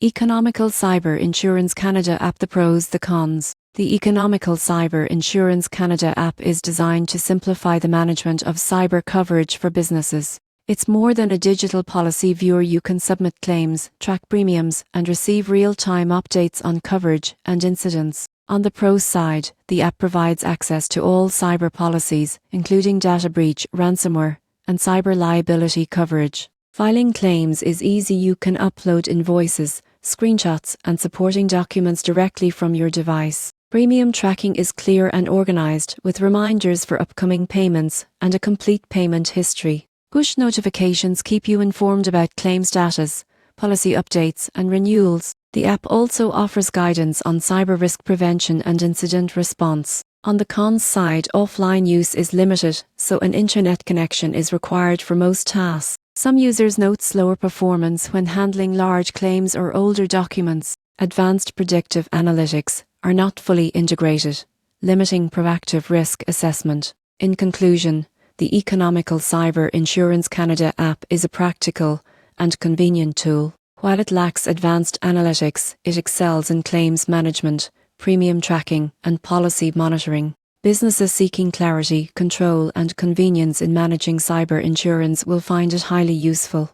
Economical Cyber Insurance Canada app. The pros, the cons. The Economical Cyber Insurance Canada app is designed to simplify the management of cyber coverage for businesses. It's more than a digital policy viewer. You can submit claims, track premiums, and receive real-time updates on coverage and incidents. On the pros side, the app provides access to all cyber policies, including data breach, ransomware, and cyber liability coverage. Filing claims is easy. You can upload invoices, screenshots, and supporting documents directly from your device. Premium tracking is clear and organized, with reminders for upcoming payments and a complete payment history. Push notifications keep you informed about claim status, policy updates, and renewals. The app also offers guidance on cyber risk prevention and incident response. On the cons side, offline use is limited, so an internet connection is required for most tasks. Some users note slower performance when handling large claims or older documents. Advanced predictive analytics are not fully integrated, limiting proactive risk assessment. In conclusion, the Economical Cyber Insurance Canada app is a practical and convenient tool. While it lacks advanced analytics, it excels in claims management, premium tracking, and policy monitoring. Businesses seeking clarity, control, and convenience in managing cyber insurance will find it highly useful.